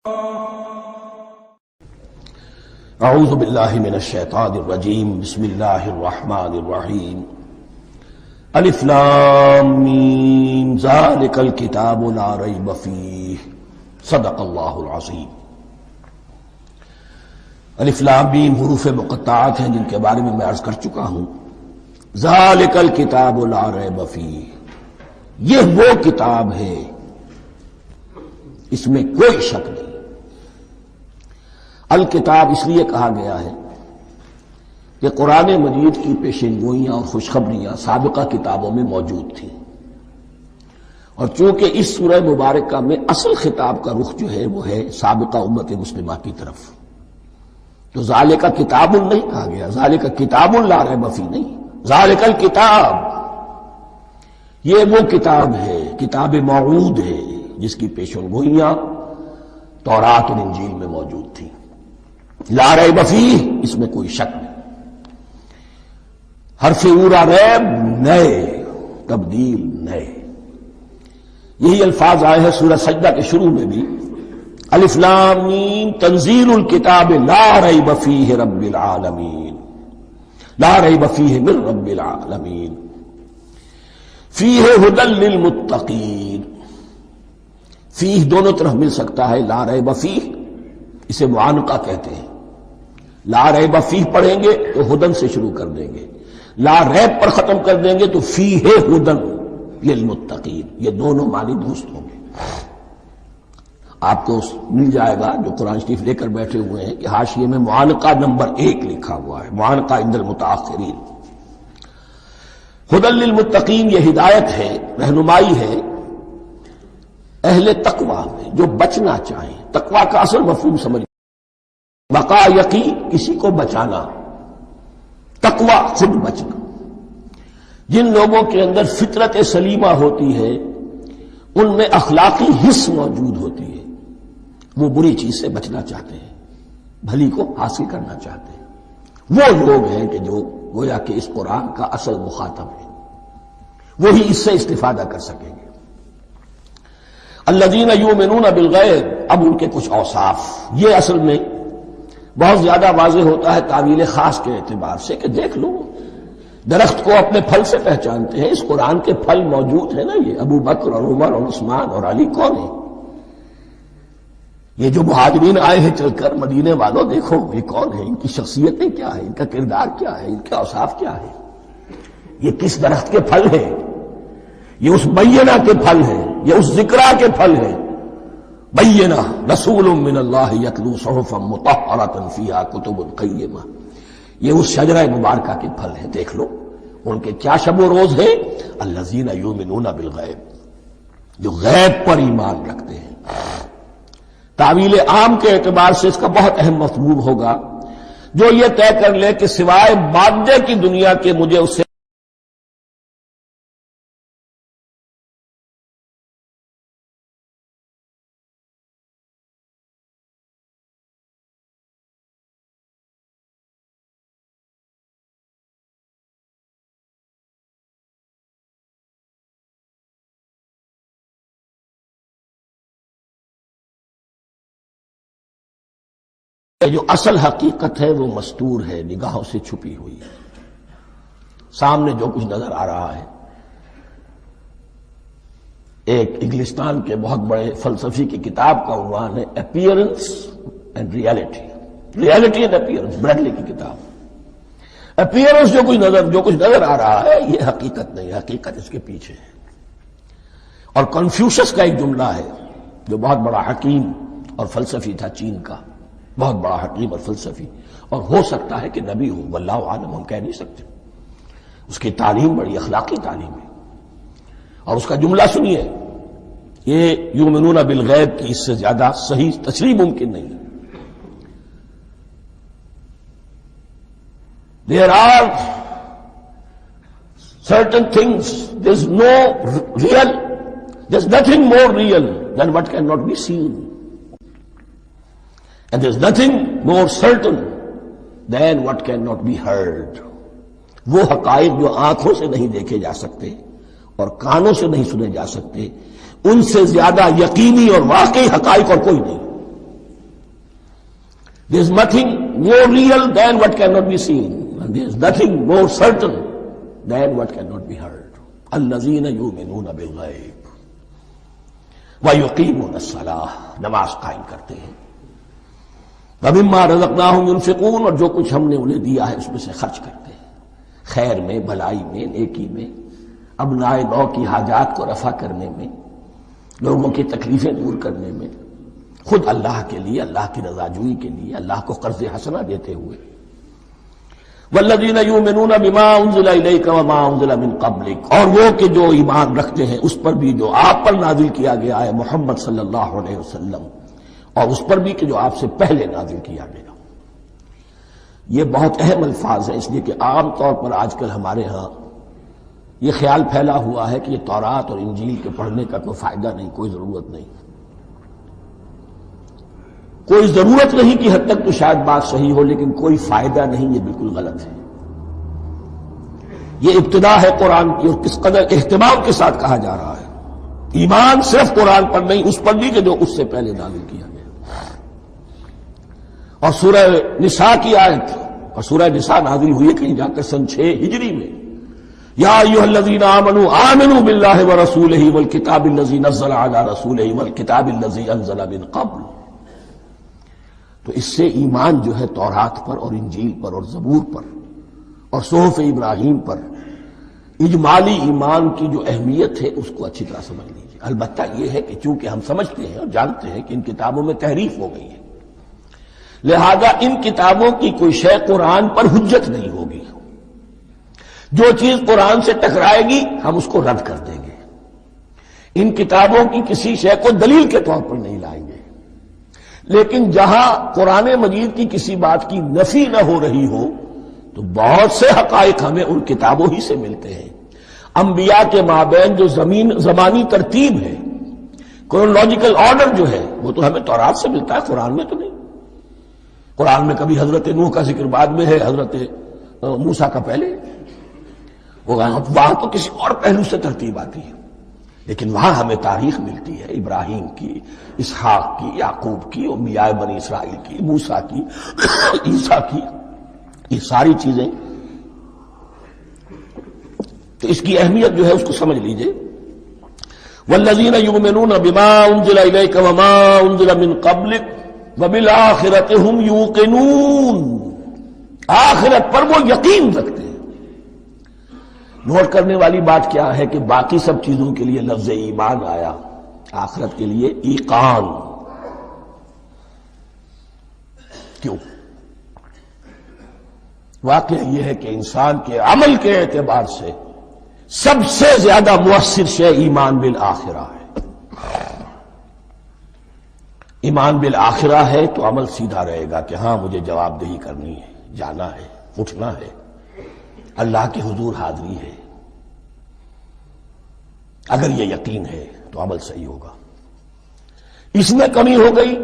اعوذ باللہ من الشیطان الرجیم بسم اللہ الرحمن الرحیم الف لام میم ذالک الکتاب لا ریب فیہ صدق اللہ العظیم۔ الف لام میم حروف مقطعات ہیں جن کے بارے میں عرض کر چکا ہوں۔ ذالک الکتاب لا ریب فیہ، یہ وہ کتاب ہے اس میں کوئی شک نہیں۔ الکتاب اس لیے کہا گیا ہے کہ قرآن مجید کی پیشین گوئیاں اور خوشخبریاں سابقہ کتابوں میں موجود تھیں، اور چونکہ اس سورہ مبارکہ میں اصل خطاب کا رخ جو ہے وہ ہے سابقہ امت مسلمہ کی طرف، تو ذالک کتاب نہیں کہا گیا، ذالک کتاب لا ریب فیہ نہیں، ذالک الکتاب یہ وہ کتاب ہے، کتاب موعود ہے جس کی پیشین گوئیاں تورات اور انجیل میں موجود تھیں۔ لا ریب فیہ، اس میں کوئی شک نہیں۔ حرف اورا ریب نئے، تبدیل نئے، یہی الفاظ آئے ہیں سورہ سجدہ کے شروع میں بھی، الف لام میم تنزیل الکتاب لا ریب فیہ رب العالمین، لا ریب فیہ من رب العالمین، فیہ ھدی للمتقین۔ فیہ دونوں طرف مل سکتا ہے، لا ریب فیہ اسے معانقہ کہتے ہیں، لا ریب فیہ پڑھیں گے تو ہدن سے شروع کر دیں گے، لا ریب پر ختم کر دیں گے تو فیہ ہدن للمتقین، یہ دونوں معنی درست ہوں گے۔ آپ کو مل جائے گا جو قرآن شریف لے کر بیٹھے ہوئے ہیں کہ حاشیے میں معانقہ نمبر 1 لکھا ہوا ہے، معانقہ عند المتاخرین۔ ہدن للمتقین یہ ہدایت ہے، رہنمائی ہے اہل تقویٰ میں جو بچنا چاہیں۔ تقویٰ کا اصل مفہوم سمجھ، بقا یقین کسی کو بچانا، تقویٰ خود بچنا۔ جن لوگوں کے اندر فطرت سلیمہ ہوتی ہے ان میں اخلاقی حس موجود ہوتی ہے، وہ بری چیز سے بچنا چاہتے ہیں، بھلی کو حاصل کرنا چاہتے ہیں۔ وہ لوگ ہیں کہ جو گویا کہ اس قرآن کا اصل مخاطب ہے، وہی اس سے استفادہ کر سکیں گے۔ الذین یؤمنون بالغیب، اب ان کے کچھ اوصاف، یہ اصل میں بہت زیادہ واضح ہوتا ہے تعویل خاص کے اعتبار سے کہ دیکھ لو درخت کو اپنے پھل سے پہچانتے ہیں، اس قرآن کے پھل موجود ہیں نا، یہ ابو بکر اور عمر اور عثمان اور علی کون ہیں؟ یہ جو مہاجرین آئے ہیں چل کر، مدینے والوں دیکھو یہ کون ہیں، ان کی شخصیتیں کیا ہیں، ان کا کردار کیا ہے، ان کے اوصاف کیا ہے، یہ کس درخت کے پھل ہیں، یہ اس بینہ کے پھل ہیں، یہ اس ذکرہ کے پھل ہیں۔ بینہ رسول من اللہ یتلو صحفا مطہرۃ فیہا کتب قیمہ، یہ اس شجرہ مبارکہ کے پھل ہیں، دیکھ لو ان کے کیا شب و روز ہیں۔ الذین یؤمنون بالغیب، جو غیب پر ایمان رکھتے ہیں۔ تعویل عام کے اعتبار سے اس کا بہت اہم مفہوم ہوگا، جو یہ طے کر لے کہ سوائے مادے کی دنیا کے مجھے اس سے جو اصل حقیقت ہے وہ مستور ہے، نگاہوں سے چھپی ہوئی ہے۔ سامنے جو کچھ نظر آ رہا ہے، ایک انگلستان کے بہت بڑے فلسفی کی کتاب کا عنوان ہے appearance and reality, reality and appearance, Bradley کی کتاب۔ اپیئرنس جو کچھ نظر آ رہا ہے یہ حقیقت نہیں، حقیقت اس کے پیچھے ہے۔ اور کنفیوشس کا ایک جملہ ہے جو بہت بڑا حکیم اور فلسفی تھا، چین کا بہت بڑا حکیم اور فلسفی، اور ہو سکتا ہے کہ نبی ہو، واللہ عالم، ہم کہہ نہیں سکتے۔ اس کی تعلیم بڑی اخلاقی تعلیم ہے، اور اس کا جملہ سنیے، یہ یؤمنون بالغیب کی اس سے زیادہ صحیح تشریح ممکن نہیں ہے۔ There are certain things, there's nothing more real than what cannot be seen. And there's nothing more certain than what cannot be heard. وہ حقائق جو آنکھوں سے نہیں دیکھے جا سکتے اور کانوں سے نہیں سنے جا سکتے، ان سے زیادہ یقینی اور واقعی حقائق اور کوئی نہیں۔ There is nothing more real than what cannot be seen, and there is nothing more certain than what cannot be heard. الذین یؤمنون بالغیب ویقیمون الصلاۃ، نماز قائم کرتے ہیں، ومما رزقناہم ينفقون، اور جو کچھ ہم نے انہیں دیا ہے اس میں سے خرچ کرتے ہیں، خیر میں، بھلائی میں، نیکی میں، ابناء نو کی حاجات کو رفع کرنے میں، لوگوں کی تکلیفیں دور کرنے میں، خود اللہ کے لیے، اللہ کی رضا جوئی کے لیے، اللہ کو قرض حسنہ دیتے ہوئے۔ والذین یؤمنون بما انزل الیک وما انزل من قبلک، اور وہ کہ جو ایمان رکھتے ہیں اس پر بھی جو آپ پر نازل کیا گیا ہے محمد صلی اللہ علیہ وسلم، اور اس پر بھی کہ جو آپ سے پہلے نازل کیا گیا۔ یہ بہت اہم الفاظ ہیں، اس لیے کہ عام طور پر آج کل ہمارے ہاں یہ خیال پھیلا ہوا ہے کہ یہ تورات اور انجیل کے پڑھنے کا کوئی فائدہ نہیں، کوئی ضرورت نہیں، کوئی ضرورت نہیں کی حد تک تو شاید بات صحیح ہو، لیکن کوئی فائدہ نہیں، یہ بالکل غلط ہے۔ یہ ابتدا ہے قرآن کی، اور کس قدر اہتمام کے ساتھ کہا جا رہا ہے، ایمان صرف قرآن پر نہیں، اس پر بھی کہ جو اس سے پہلے نازل کیا گیا۔ اور سورہ نساء کی آیت، اور سورہ نساء نازل ہوئی کہیں جا کر سن 6 ہجری میں، یا ایھا الذین آمنوا آمنوا باللہ ورسولہ والکتاب الذی نزل علی رسولہ والکتاب الذی انزل من قبل۔ تو اس سے ایمان جو ہے تورات پر اور انجیل پر اور زبور پر اور صحف ابراہیم پر، اجمالی ایمان کی جو اہمیت ہے اس کو اچھی طرح سمجھ لیجیے۔ البتہ یہ ہے کہ چونکہ ہم سمجھتے ہیں اور جانتے ہیں کہ ان کتابوں میں تحریف ہو گئی ہے، لہذا ان کتابوں کی کوئی شے قرآن پر حجت نہیں ہوگی، جو چیز قرآن سے ٹکرائے گی ہم اس کو رد کر دیں گے، ان کتابوں کی کسی شے کو دلیل کے طور پر نہیں لائیں گے۔ لیکن جہاں قرآن مجید کی کسی بات کی نفی نہ ہو رہی ہو تو بہت سے حقائق ہمیں ان کتابوں ہی سے ملتے ہیں۔ انبیاء کے مابین جو زمانی ترتیب ہے، کرونالوجیکل آرڈر جو ہے، وہ تو ہمیں تورات سے ملتا ہے، قرآن میں تو نہیں۔ قرآن میں کبھی حضرت نوح کا ذکر بعد میں ہے، حضرت موسیٰ کا پہلے، وہاں تو کسی اور پہلو سے ترتیب آتی ہے، لیکن وہاں ہمیں تاریخ ملتی ہے ابراہیم کی، اسحاق کی، یعقوب کی، انبیاء بنی اسرائیل کی، موسیٰ کی، عیسیٰ کی، یہ ساری چیزیں۔ تو اس کی اہمیت جو ہے اس کو سمجھ لیجئے۔ والذین یؤمنون بما انزل الیک وما انزل من قبلک وبالآخرۃ هم یوقنون، آخرت پر وہ یقین رکھتے ہیں۔ نوٹ کرنے والی بات کیا ہے کہ باقی سب چیزوں کے لیے لفظ ایمان آیا، آخرت کے لیے ایقان کیوں؟ واقعہ یہ ہے کہ انسان کے عمل کے اعتبار سے سب سے زیادہ مؤثر شے ایمان بالآخرہ ہے۔ ایمان بالآخرہ ہے تو عمل سیدھا رہے گا کہ ہاں مجھے جواب دہی کرنی ہے، جانا ہے، اٹھنا ہے، اللہ کے حضور حاضری ہے۔ اگر یہ یقین ہے تو عمل صحیح ہوگا۔ اس میں کمی ہو گئی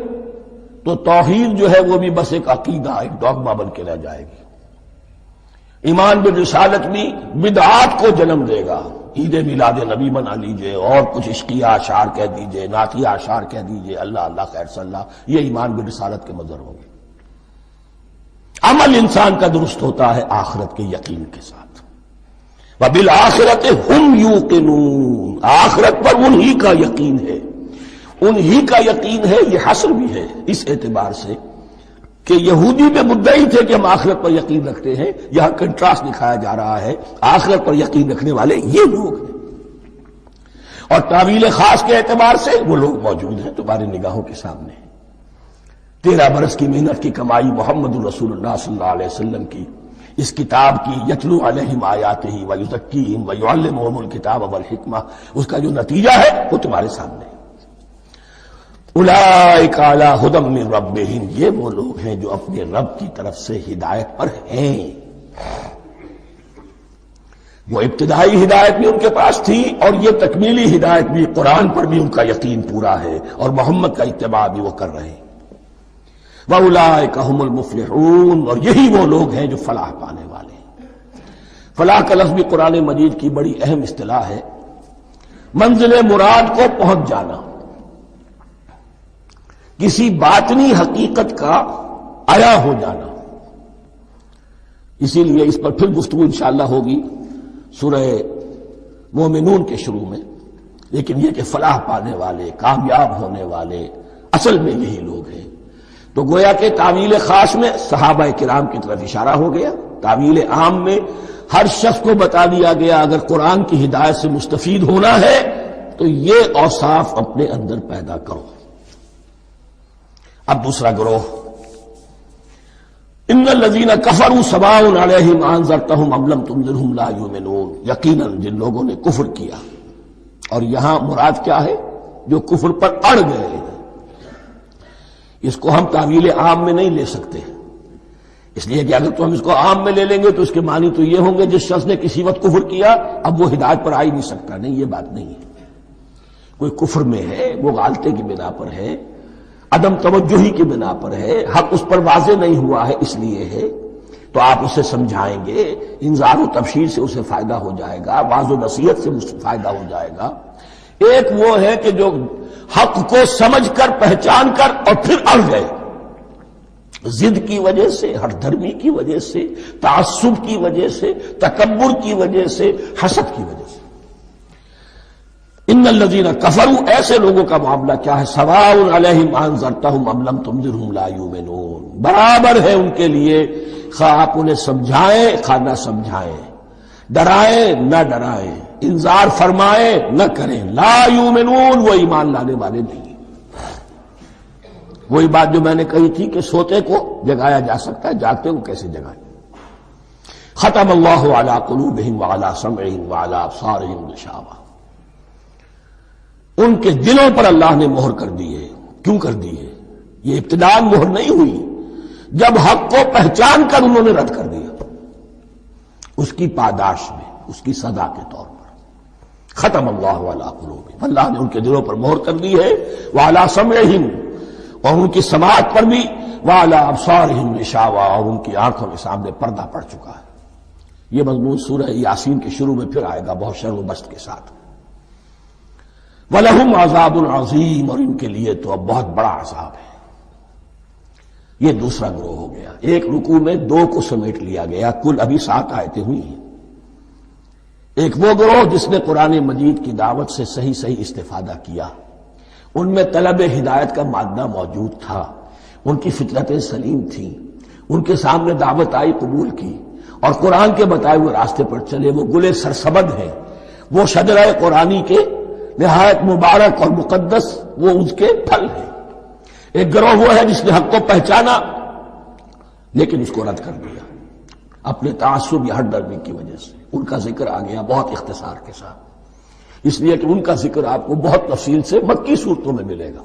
تو توحید جو ہے وہ بھی بس ایک عقیدہ، ایک ڈوگما بن کے رہ جائے گی۔ ایمان بالرسالت بھی بدعات کو جنم دے گا، عید میلاد نبی منا لیجئے اور کچھ عشقیہ اشعار کہہ دیجئے، نعتیہ اشعار کہہ دیجئے، اللہ اللہ خیر صلی اللہ، یہ ایمان بالرسالت کے مظہر ہوں گے۔ عمل انسان کا درست ہوتا ہے آخرت کے یقین کے ساتھ۔ وَبِالْآخِرَةِ هُمْ يُوقِنُونَ، آخرت پر انہی کا یقین ہے، انہی کا یقین ہے۔ یہ حصر بھی ہے اس اعتبار سے کہ یہودی میں مدعی تھے کہ ہم آخرت پر یقین رکھتے ہیں، یہاں کنٹراسٹ دکھایا جا رہا ہے، آخرت پر یقین رکھنے والے یہ لوگ ہیں، اور تعویل خاص کے اعتبار سے وہ لوگ موجود ہیں تمہاری نگاہوں کے سامنے۔ 13 برس کی محنت کی کمائی محمد الرسول اللہ صلی اللہ علیہ وسلم کی، اس کتاب کی، یتلو علیہم آیاتہ ویزکیہم ویعلمہم الکتاب والحکمہ، اس کا جو نتیجہ ہے وہ تمہارے سامنے۔ اولئک علی ھدی من ربہم، یہ وہ لوگ ہیں جو اپنے رب کی طرف سے ہدایت پر ہیں۔ وہ ابتدائی ہدایت بھی ان کے پاس تھی، اور یہ تکمیلی ہدایت بھی، قرآن پر بھی ان کا یقین پورا ہے، اور محمد کا اتباع بھی وہ کر رہے ہیں۔ وَأُولَٰئِكَ هُمُ الْمُفْلِحُونَ، اور یہی وہ لوگ ہیں جو فلاح پانے والے ہیں۔ فلاح کا لفظ بھی قرآن مجید کی بڑی اہم اصطلاح ہے، منزل مراد کو پہنچ جانا، کسی باطنی حقیقت کا آیا ہو جانا. اسی لیے اس پر پھر گفتگو انشاءاللہ ہوگی سورہ مومنون کے شروع میں. لیکن یہ کہ فلاح پانے والے، کامیاب ہونے والے اصل میں یہی لوگ ہیں. تو گویا کہ تعویل خاص میں صحابہ کرام کی طرف اشارہ ہو گیا، تعویل عام میں ہر شخص کو بتا دیا گیا اگر قرآن کی ہدایت سے مستفید ہونا ہے تو یہ اوصاف اپنے اندر پیدا کرو. اب دوسرا گروہ، ان الذین کفروا سواء علیہم انذرتہم ام لم تنذرہم لا یؤمنون. یقیناً جن لوگوں نے کفر کیا، اور یہاں مراد کیا ہے؟ جو کفر پر اڑ گئے ہیں. اس کو ہم تعویل عام میں نہیں لے سکتے، اس لیے کہ اگر تو ہم اس کو عام میں لے لیں گے تو اس کے معنی تو یہ ہوں گے جس شخص نے کسی وقت کفر کیا اب وہ ہدایت پر آ ہی نہیں سکتا. نہیں، یہ بات نہیں ہے. کوئی کفر میں ہے، وہ غالطے کی بنا پر ہے، عدم توجہی کی بنا پر ہے، حق اس پر واضح نہیں ہوا ہے اس لیے ہے، تو آپ اسے سمجھائیں گے، انذار و تبشیر سے اسے فائدہ ہو جائے گا، واعظ و نصیحت سے فائدہ ہو جائے گا. ایک وہ ہے کہ جو حق کو سمجھ کر پہچان کر اور پھر اڑ گئے، ضد کی وجہ سے، ہٹ دھرمی کی وجہ سے، تعصب کی وجہ سے، تکبر کی وجہ سے، حسد کی وجہ سے. ان الذین کفروا، ایسے لوگوں کا معاملہ کیا ہے؟ سواء علیہم انذرتہم ام لم تنذرہم لا یؤمنون. برابر ہے ان کے لیے، خواہ آپ انہیں سمجھائیں خواہ نہ سمجھائیں، ڈرائیں نہ ڈرائیں، انذار فرمائیں نہ کریں. لا یؤمنون، وہ ایمان لانے والے نہیں. وہی بات جو میں نے کہی تھی کہ سوتے کو جگایا جا سکتا ہے، جاگتے کو کیسے جگائیں. ختم اللہ علی قلوبہم وعلی سمعہم وعلی ابصارہم غشاوہ. ان کے دلوں پر اللہ نے مہر کر دی ہے. کیوں کر دی ہے؟ یہ ابتداء مہر نہیں ہوئی، جب حق کو پہچان کر انہوں نے رد کر دیا، اس کی پاداش میں، اس کی سزا کے طور پر. ختم اللہ علی قلوبہم، اللہ نے ان کے دلوں پر مہر کر دی ہے. وعلی سمعہم، اور ان کی سماعت پر بھی، وعلی ابصارہم غشاوہ، اور ان کی آنکھوں کے سامنے پردہ پڑ چکا ہے. یہ مضمون سورہ یاسین کے شروع میں پھر آئے گا بہت شرح و بسط کے ساتھ. وَلَهُمْ عَذَابٌ عَظِيمٌ، اور ان کے لیے تو اب بہت بڑا عذاب ہے. یہ دوسرا گروہ ہو گیا. ایک رکوع میں دو کو سمیٹ لیا گیا، کل ابھی 7 آیتیں ہوئی ہیں. ایک وہ گروہ جس نے قرآن مجید کی دعوت سے صحیح استفادہ کیا، ان میں طلب ہدایت کا مادہ موجود تھا، ان کی فطرتیں سلیم تھیں، ان کے سامنے دعوت آئی، قبول کی، اور قرآن کے بتائے ہوئے راستے پر چلے. وہ گلے سرسبد ہیں، وہ شجرہ قرآنی کے نہایت مبارک اور مقدس، وہ اس کے پھل ہیں. ایک گروہ وہ ہے جس نے حق کو پہچانا لیکن اس کو رد کر دیا اپنے تعصب یا ہٹ درمی کی وجہ سے. ان کا ذکر آ گیا بہت اختصار کے ساتھ، اس لیے کہ ان کا ذکر آپ کو بہت تفصیل سے مکی صورتوں میں ملے گا.